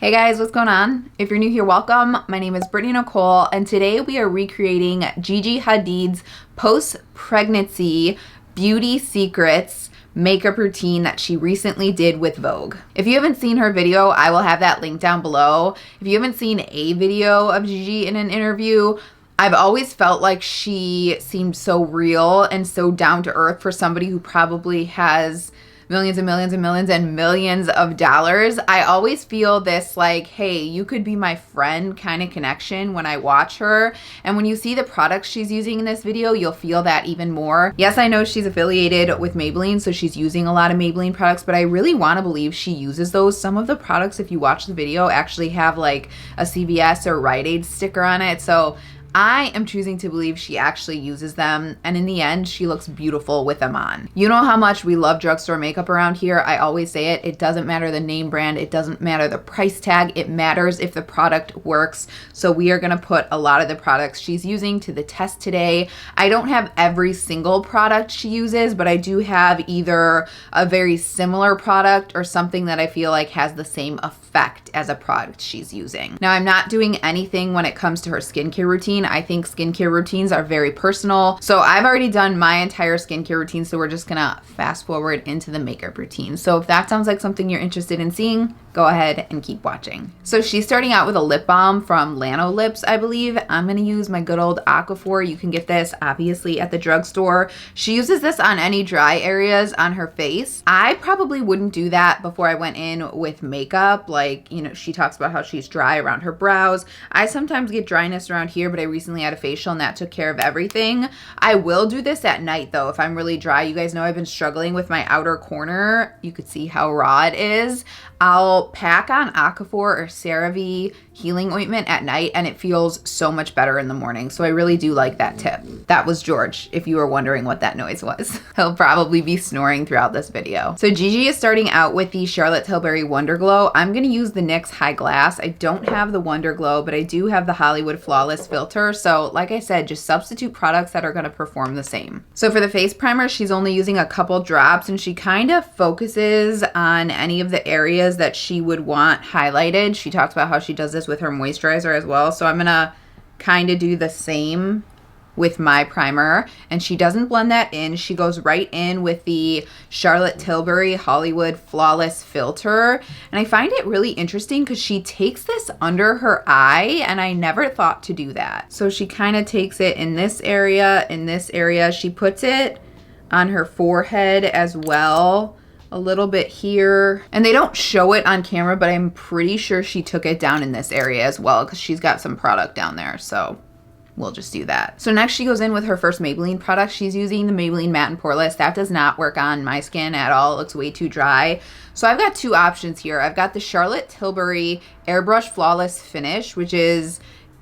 Hey guys, what's going on? If you're new here, welcome. My name is BrittanyNichole, and today we are recreating Gigi Hadid's post-pregnancy beauty secrets makeup routine that she recently did with Vogue. If you haven't seen her video, I will have that link down below. If you haven't seen a video of Gigi in an interview, I've always felt like she seemed so real and so down to earth for somebody who probably has millions and millions and millions and millions of dollars. I always feel this like, hey, you could be my friend kind of connection when I watch her. And when you see the products she's using in this video, you'll feel that even more. Yes, I know she's affiliated with Maybelline, so she's using a lot of Maybelline products, but I really want to believe she uses those. Some of the products, if you watch the video, actually have like a CVS or Rite Aid sticker on it. So I am choosing to believe she actually uses them, and in the end, she looks beautiful with them on. You know how much we love drugstore makeup around here. I always say it. It doesn't matter the name brand. It doesn't matter the price tag. It matters if the product works. So we are going to put a lot of the products she's using to the test today. I don't have every single product she uses, but I do have either a very similar product or something that I feel like has the same effect as a product she's using. Now, I'm not doing anything when it comes to her skincare routine. I think skincare routines are very personal. So I've already done my entire skincare routine, so we're just gonna fast forward into the makeup routine. So if that sounds like something you're interested in seeing, go ahead and keep watching. So she's starting out with a lip balm from Lano Lips, I believe. I'm gonna use my good old Aquaphor. You can get this obviously at the drugstore. She uses this on any dry areas on her face. I probably wouldn't do that before I went in with makeup. Like, you know, she talks about how she's dry around her brows. I sometimes get dryness around here, but I recently had a facial and that took care of everything. I will do this at night though if I'm really dry. You guys know I've been struggling with my outer corner. You could see how raw it is. I'll pack on Aquaphor or CeraVe healing ointment at night and it feels so much better in the morning. So I really do like that tip. That was George, if you were wondering what that noise was. He'll probably be snoring throughout this video. So Gigi is starting out with the Charlotte Tilbury Wonder Glow. I'm gonna use the NYX High Glass. I don't have the Wonder Glow, but I do have the Hollywood Flawless filter. So like I said, just substitute products that are gonna perform the same. So for the face primer, she's only using a couple drops and she kind of focuses on any of the areas that she would want highlighted. She talks about how she does this with her moisturizer as well. So I'm gonna kind of do the same with my primer, and she doesn't blend that in. She goes right in with the Charlotte Tilbury Hollywood Flawless filter. And I find it really interesting because she takes this under her eye, and I never thought to do that. So she kind of takes it in this area, in this area. She puts it on her forehead as well, a little bit here. And they don't show it on camera, but I'm pretty sure she took it down in this area as well because she's got some product down there. So we'll just do that. So next she goes in with her first Maybelline product. She's using the Maybelline Matte and Poreless. That does not work on my skin at all. It looks way too dry. So I've got two options here. I've got the Charlotte Tilbury Airbrush Flawless Finish, which is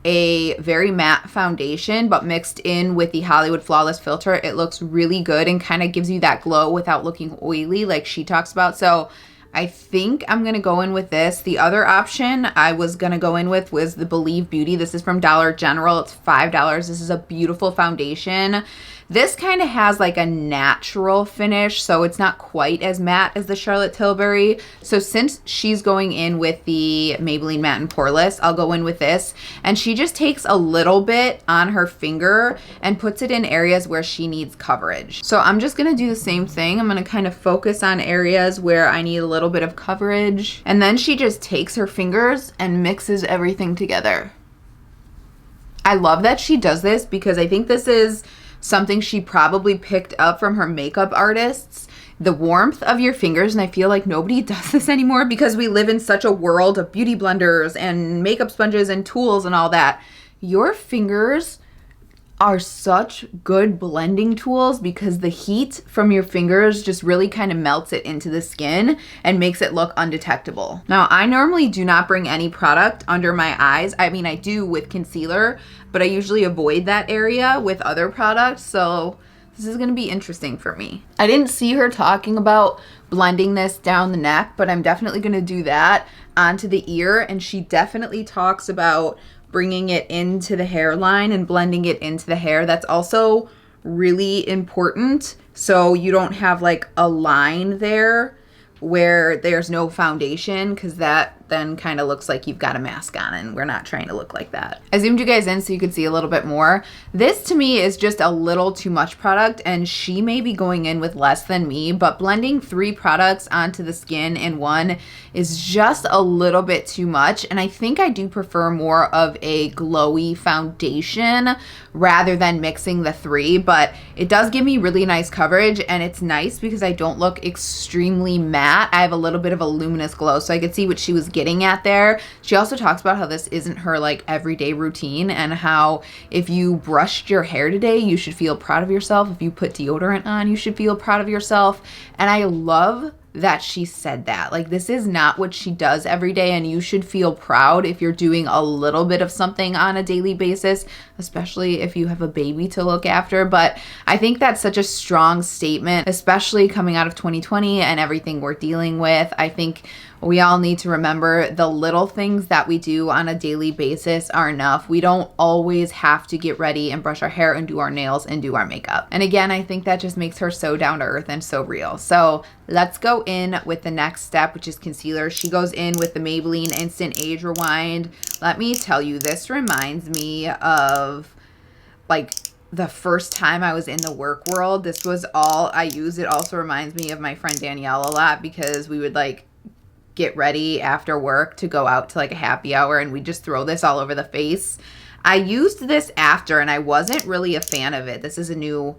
a very matte foundation, but mixed in with the Hollywood Flawless filter. It looks really good and kind of gives you that glow without looking oily like she talks about. So I think I'm gonna go in with this. The other option I was gonna go in with was the Believe Beauty. This is from Dollar General. It's $5. This is a beautiful foundation. This kind of has like a natural finish, so it's not quite as matte as the Charlotte Tilbury. So since she's going in with the Maybelline Matte and Poreless, I'll go in with this. And she just takes a little bit on her finger and puts it in areas where she needs coverage. So I'm just gonna do the same thing. I'm gonna kind of focus on areas where I need a little bit of coverage. And then she just takes her fingers and mixes everything together. I love that she does this because I think this is something she probably picked up from her makeup artists. The warmth of your fingers, and I feel like nobody does this anymore because we live in such a world of beauty blenders and makeup sponges and tools and all that. Your fingers are such good blending tools because the heat from your fingers just really kind of melts it into the skin and makes it look undetectable. Now, I normally do not bring any product under my eyes. I mean, I do with concealer, but I usually avoid that area with other products. So this is gonna be interesting for me. I didn't see her talking about blending this down the neck, but I'm definitely gonna do that onto the ear. And she definitely talks about bringing it into the hairline and blending it into the hair. That's also really important. So you don't have like a line there where there's no foundation, because that then kind of looks like you've got a mask on, and we're not trying to look like that. I zoomed you guys in so you could see a little bit more. This to me is just a little too much product, and she may be going in with less than me, but blending 3 products onto the skin in one is just a little bit too much, and I think I do prefer more of a glowy foundation rather than mixing the 3, but it does give me really nice coverage, and it's nice because I don't look extremely matte. I have a little bit of a luminous glow, so I could see what she was getting at there. She also talks about how this isn't her like everyday routine, and how if you brushed your hair today, you should feel proud of yourself. If you put deodorant on, you should feel proud of yourself. And I love that she said that. Like, this is not what she does every day, and you should feel proud if you're doing a little bit of something on a daily basis, especially if you have a baby to look after. But I think that's such a strong statement, especially coming out of 2020 and everything we're dealing with. I think we all need to remember the little things that we do on a daily basis are enough. We don't always have to get ready and brush our hair and do our nails and do our makeup. And again, I think that just makes her so down to earth and so real. So let's go in with the next step, which is concealer. She goes in with the Maybelline Instant Age Rewind. Let me tell you, this reminds me of like the first time I was in the work world. This was all I used. It also reminds me of my friend Danielle a lot, because we would like get ready after work to go out to like a happy hour, and we just throw this all over the face. I used this after, and I wasn't really a fan of it. This is a new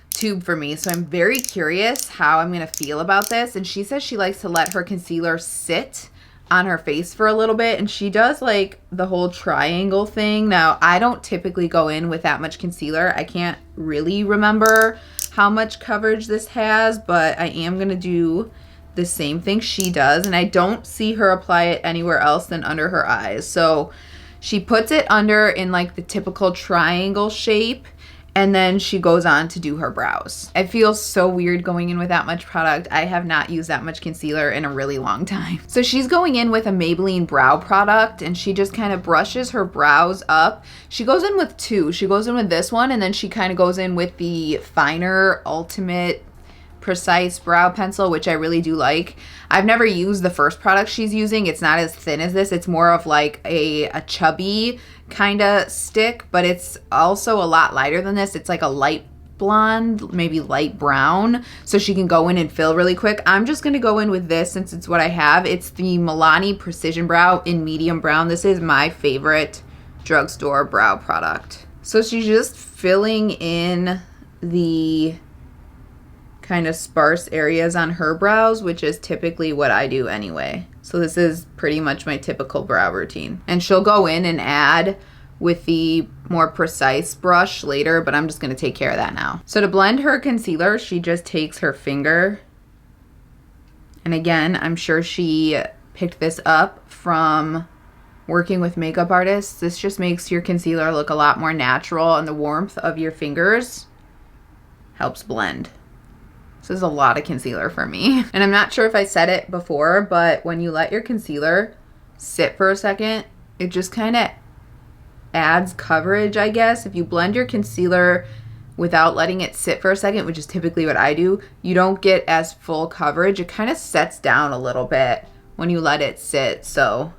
tube for me, so I'm very curious how I'm gonna feel about this. And she says she likes to let her concealer sit on her face for a little bit, and she does like the whole triangle thing. Now, I don't typically go in with that much concealer. I can't really remember how much coverage this has, but I am gonna do the same thing she does, and I don't see her apply it anywhere else than under her eyes. So she puts it under in like the typical triangle shape, and then she goes on to do her brows. It feels so weird going in with that much product. I have not used that much concealer in a really long time. So she's going in with a Maybelline brow product, and she just kind of brushes her brows up. She goes in with 2. She goes in with this one, and then she kind of goes in with the finer Ultimate Precise brow pencil, which I really do like. I've never used the first product she's using. It's not as thin as this. It's more of like a chubby kind of stick, but it's also a lot lighter than this. It's like a light blonde, maybe light brown, so she can go in and fill really quick. I'm just going to go in with this since it's what I have. It's the Milani Precision Brow in medium brown. This is my favorite drugstore brow product. So she's just filling in the kind of sparse areas on her brows, which is typically what I do anyway. So this is pretty much my typical brow routine. And she'll go in and add with the more precise brush later, but I'm just going to take care of that now. So to blend her concealer, she just takes her finger. And again, I'm sure she picked this up from working with makeup artists. This just makes your concealer look a lot more natural, and the warmth of your fingers helps blend. This is a lot of concealer for me. And I'm not sure if I said it before, but when you let your concealer sit for a second, it just kind of adds coverage, I guess. If you blend your concealer without letting it sit for a second, which is typically what I do, you don't get as full coverage. It kind of sets down a little bit when you let it sit. So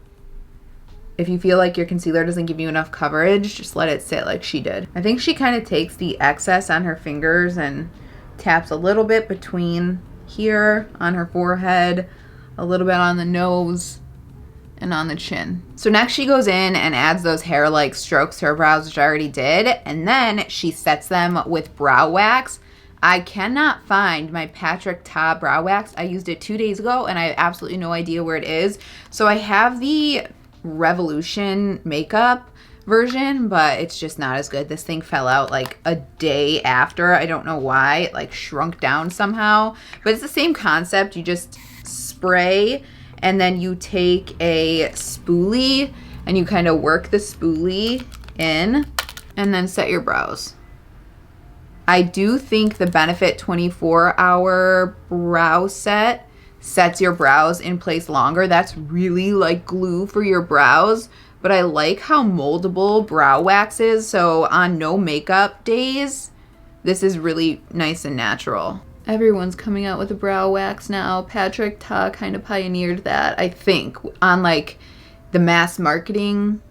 if you feel like your concealer doesn't give you enough coverage, just let it sit like she did. I think she kind of takes the excess on her fingers and taps a little bit between here on her forehead, a little bit on the nose, and on the chin. So next she goes in and adds those hair-like strokes to her brows, which I already did, and then she sets them with brow wax. I cannot find my Patrick Ta brow wax. I used it 2 days ago, and I have absolutely no idea where it is. So I have the Revolution makeup version, but it's just not as good. This thing fell out like a day after. I don't know why. It like shrunk down somehow, but it's the same concept. You just spray, and then you take a spoolie and you kind of work the spoolie in, and then set your brows. I do think the Benefit 24-hour brow set sets your brows in place longer. That's really like glue for your brows. But I like how moldable brow wax is. So on no makeup days, this is really nice and natural. Everyone's coming out with a brow wax now. Patrick Ta kind of pioneered that, I think, on like the mass marketing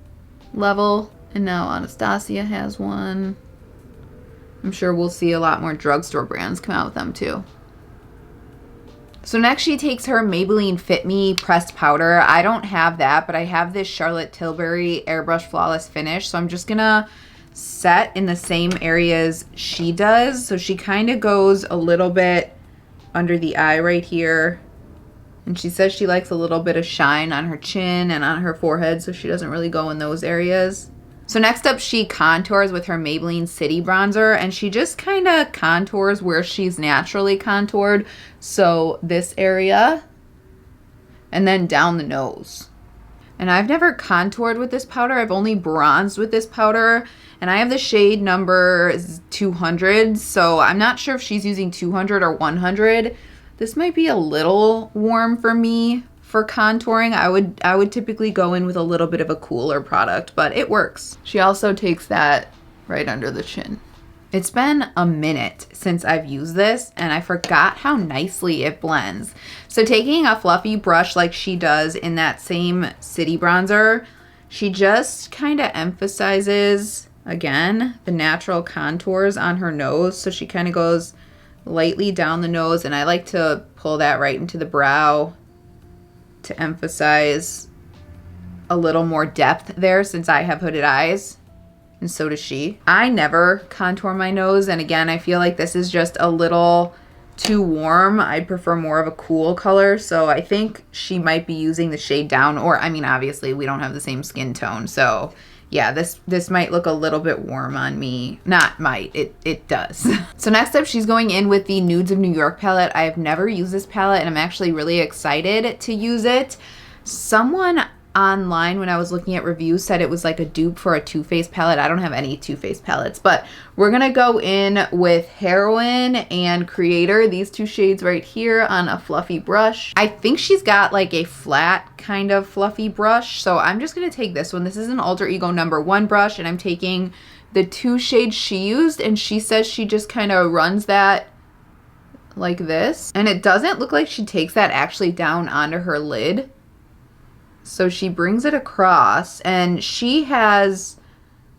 level. And now Anastasia has one. I'm sure we'll see a lot more drugstore brands come out with them too. So next she takes her Maybelline Fit Me pressed powder. I don't have that, but I have this Charlotte Tilbury Airbrush Flawless Finish. So I'm just gonna set in the same areas she does. So she kind of goes a little bit under the eye right here. And she says she likes a little bit of shine on her chin and on her forehead, so she doesn't really go in those areas. So next up, she contours with her Maybelline City Bronzer, and she just kind of contours where she's naturally contoured. So this area, and then down the nose. And I've never contoured with this powder. I've only bronzed with this powder, and I have the shade number 200, so I'm not sure if she's using 200 or 100. This might be a little warm for me for contouring. I would typically go in with a little bit of a cooler product, but it works. She also takes that right under the chin. It's been a minute since I've used this, and I forgot how nicely it blends. So taking a fluffy brush like she does in that same City Bronzer, she just kind of emphasizes, again, the natural contours on her nose. So she kind of goes lightly down the nose, and I like to pull that right into the brow to emphasize a little more depth there, since I have hooded eyes, and so does she. I never contour my nose, and again, I feel like this is just a little too warm. I prefer more of a cool color, so I think she might be using the shade down, or I mean, obviously we don't have the same skin tone, so yeah, this might look a little bit warm on me. Not might, it does. So next up, she's going in with the Nudes of New York palette. I have never used this palette, and I'm actually really excited to use it. Someone online, when I was looking at reviews, said it was like a dupe for a Too Faced palette. I don't have any Too Faced palettes, but we're gonna go in with Heroine and Creator, these two shades right here, on a fluffy brush. I think she's got like a flat kind of fluffy brush, so I'm just gonna take this one. This is an Alter Ego #1 brush, and I'm taking the two shades she used, and she says she just kind of runs that like this, and it doesn't look like she takes that actually down onto her lid. So she brings it across, and she has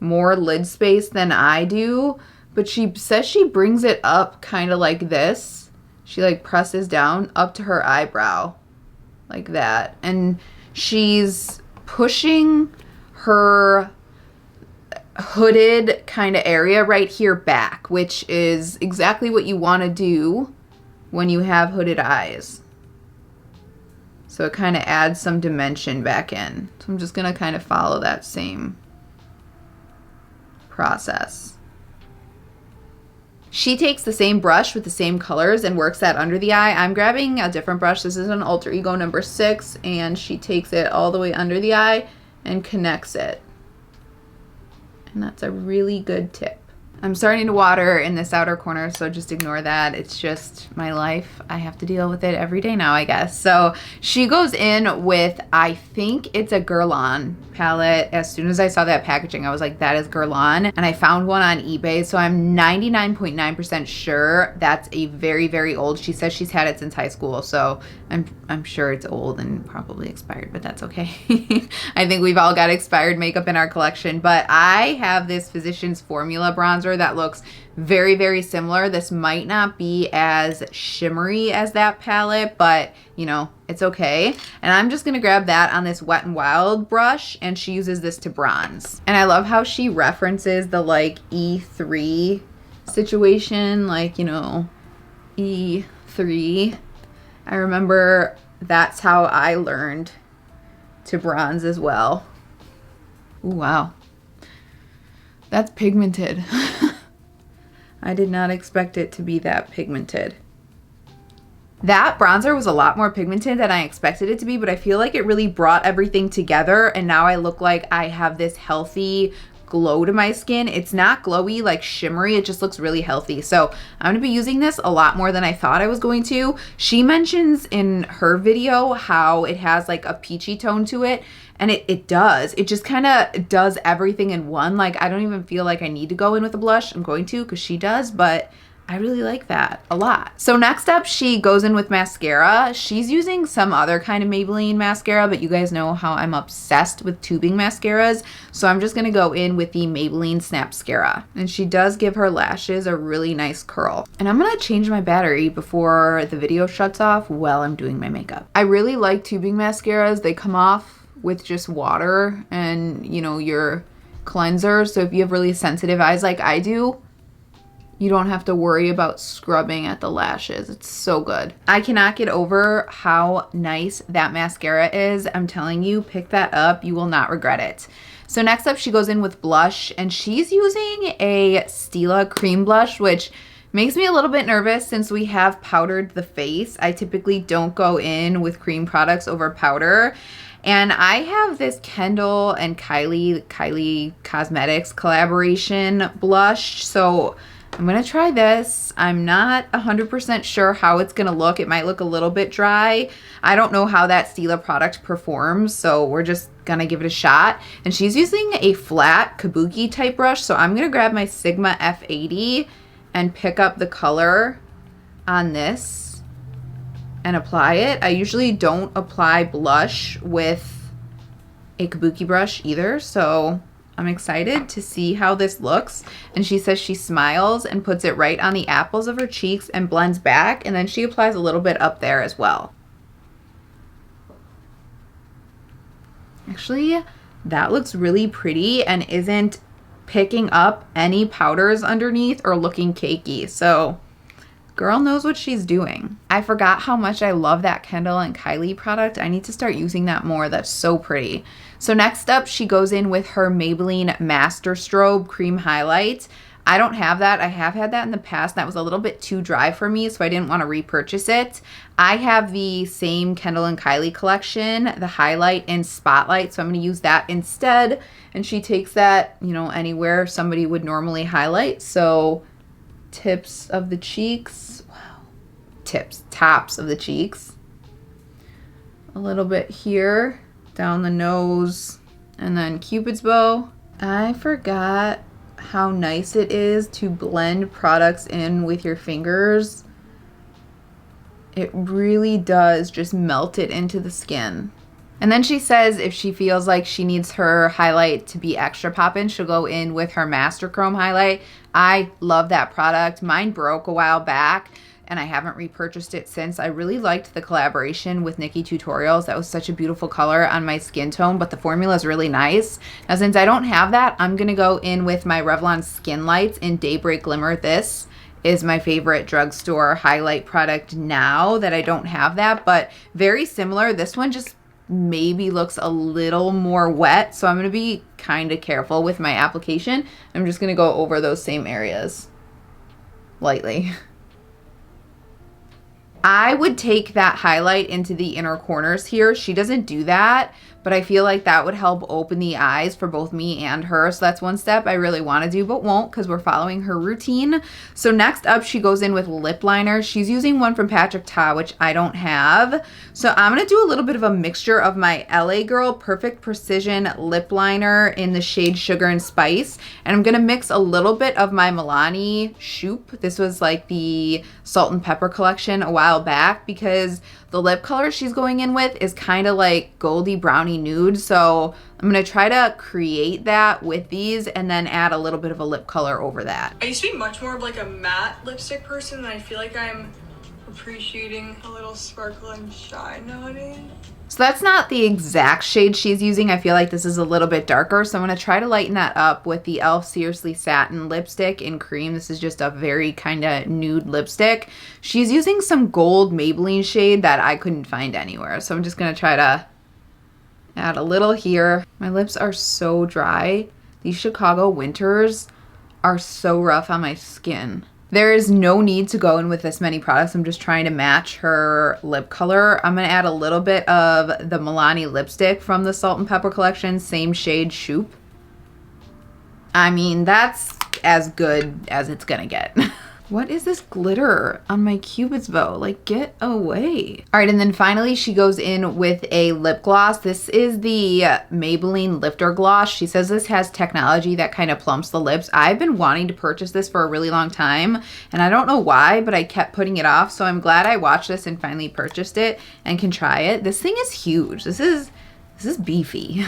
more lid space than I do, but she says she brings it up kind of like this. She like presses down up to her eyebrow like that, and she's pushing her hooded kind of area right here back, which is exactly what you want to do when you have hooded eyes. So it kind of adds some dimension back in. So I'm just going to kind of follow that same process. She takes the same brush with the same colors and works that under the eye. I'm grabbing a different brush. This is an Alter Ego #6, and she takes it all the way under the eye and connects it. And that's a really good tip. I'm starting to water in this outer corner, so just ignore that. It's just my life. I have to deal with it every day now, I guess. So she goes in with, I think it's a Guerlain palette. As soon as I saw that packaging, I was like, that is Guerlain. And I found one on eBay, so I'm 99.9% sure that's a very, very old. She says she's had it since high school, so I'm sure it's old and probably expired, but that's okay. I think we've all got expired makeup in our collection, but I have this Physicians Formula bronzer that looks very, very similar. This might not be as shimmery as that palette, but you know, it's okay. And I'm just gonna grab that on this Wet n Wild brush, and she uses this to bronze. And I love how she references the like E3 situation, like, you know, E3. I remember that's how I learned to bronze as well. Ooh, wow. That's pigmented. I did not expect it to be that pigmented. That bronzer was a lot more pigmented than I expected it to be, but I feel like it really brought everything together, and now I look like I have this healthy glow to my skin. It's not glowy, like shimmery, it just looks really healthy. So I'm gonna be using this a lot more than I thought I was going to. She mentions in her video how it has like a peachy tone to it, and it does. It just kind of does everything in one. Like, I don't even feel like I need to go in with a blush. I'm going to, because she does, but I really like that a lot. So next up, she goes in with mascara. She's using some other kind of Maybelline mascara, but you guys know how I'm obsessed with tubing mascaras. So I'm just gonna go in with the Maybelline Snapscara. And she does give her lashes a really nice curl. And I'm gonna change my battery before the video shuts off while I'm doing my makeup. I really like tubing mascaras. They come off with just water and, you know, your cleanser. So if you have really sensitive eyes like I do, you don't have to worry about scrubbing at the lashes. It's so good. I cannot get over how nice that mascara is. I'm telling you, pick that up. You will not regret it. So next up, she goes in with blush, and she's using a Stila cream blush, which makes me a little bit nervous since we have powdered the face. I typically don't go in with cream products over powder. And I have this Kendall and Kylie Cosmetics collaboration blush. So I'm gonna try this. I'm not 100% sure how it's gonna look. It might look a little bit dry. I don't know how that Stila product performs, so we're just gonna give it a shot. And she's using a flat kabuki type brush, so I'm gonna grab my Sigma F80 and pick up the color on this and apply it. I usually don't apply blush with a kabuki brush either, so I'm excited to see how this looks. And she says she smiles and puts it right on the apples of her cheeks and blends back, and then she applies a little bit up there as well. Actually, that looks really pretty and isn't picking up any powders underneath or looking cakey. So girl knows what she's doing. I forgot how much I love that Kendall and Kylie product. I need to start using that more. That's so pretty. So next up, she goes in with her Maybelline Master Strobe Cream Highlight. I don't have that. I have had that in the past. That was a little bit too dry for me, so I didn't want to repurchase it. I have the same Kendall and Kylie collection, the Highlight and Spotlight, so I'm going to use that instead. And she takes that, you know, anywhere somebody would normally highlight. So tips of the cheeks. Wow. Tops of the cheeks. A little bit here, down the nose, and then Cupid's bow. I forgot how nice it is to blend products in with your fingers. It really does just melt it into the skin. And then she says if she feels like she needs her highlight to be extra poppin', she'll go in with her Master Chrome highlight. I love that product. Mine broke a while back and I haven't repurchased it since. I really liked the collaboration with Nikki Tutorials. That was such a beautiful color on my skin tone, but the formula is really nice. Now, since I don't have that, I'm gonna go in with my Revlon Skin Lights in Daybreak Glimmer. This is my favorite drugstore highlight product now that I don't have that, but very similar. This one just maybe looks a little more wet, so I'm gonna be kind of careful with my application. I'm just gonna go over those same areas lightly. I would take that highlight into the inner corners here. She doesn't do that, but I feel like that would help open the eyes for both me and her. So that's one step I really want to do, but won't because we're following her routine. So next up, she goes in with lip liner. She's using one from Patrick Ta, which I don't have. So I'm going to do a little bit of a mixture of my LA Girl Perfect Precision lip liner in the shade Sugar and Spice. And I'm going to mix a little bit of my Milani Shoop. This was like the Salt and Pepper collection a while back because the lip color she's going in with is kind of like goldy brownie nude. So I'm going to try to create that with these and then add a little bit of a lip color over that. I used to be much more of like a matte lipstick person, and I feel like I'm appreciating a little sparkle and shine nowadays. So that's not the exact shade she's using. I feel like this is a little bit darker. So I'm going to try to lighten that up with the e.l.f. Seriously Satin lipstick in cream. This is just a very kind of nude lipstick. She's using some gold Maybelline shade that I couldn't find anywhere. So I'm just going to try to add a little here. My lips are so dry. These Chicago winters are so rough on my skin. There is no need to go in with this many products. I'm just trying to match her lip color. I'm going to add a little bit of the Milani lipstick from the Salt and Pepper collection, same shade Shoop. I mean, that's as good as it's going to get. What is this glitter on my Cupid's bow? Like, get away. All right, and then finally she goes in with a lip gloss. This is the Maybelline Lifter Gloss. She says this has technology that kind of plumps the lips. I've been wanting to purchase this for a really long time, and I don't know why, but I kept putting it off. So I'm glad I watched this and finally purchased it and can try it. This thing is huge. This is beefy.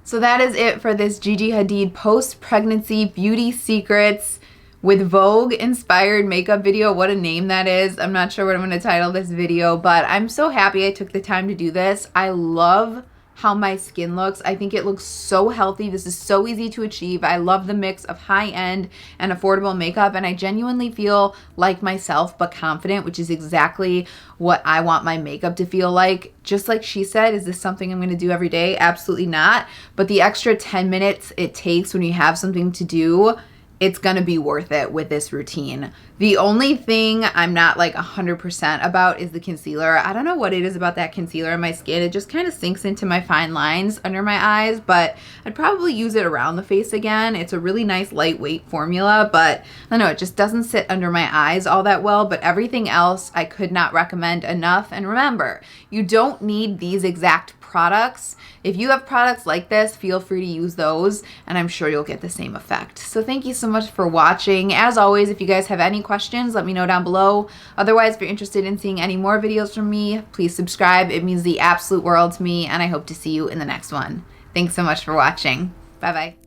So that is it for this Gigi Hadid post-pregnancy beauty secrets with Vogue inspired makeup video. What a name that is. I'm not sure what I'm going to title this video, but I'm so happy I took the time to do this. I love how my skin looks. I think it looks so healthy. This is so easy to achieve. I love the mix of high-end and affordable makeup, and I genuinely feel like myself but confident, which is exactly what I want my makeup to feel like. Just like she said, is this something I'm going to do every day? Absolutely not. But the extra 10 minutes it takes when you have something to do, it's gonna be worth it with this routine. The only thing I'm not like 100% about is the concealer. I don't know what it is about that concealer in my skin. It just kind of sinks into my fine lines under my eyes, but I'd probably use it around the face again. It's a really nice lightweight formula, but I don't know, it just doesn't sit under my eyes all that well, but everything else I could not recommend enough. And remember, you don't need these exact products. If you have products like this, feel free to use those, and I'm sure you'll get the same effect. So thank you so much for watching. As always, if you guys have any questions, let me know down below. Otherwise, if you're interested in seeing any more videos from me, please subscribe. It means the absolute world to me, and I hope to see you in the next one. Thanks so much for watching. Bye-bye.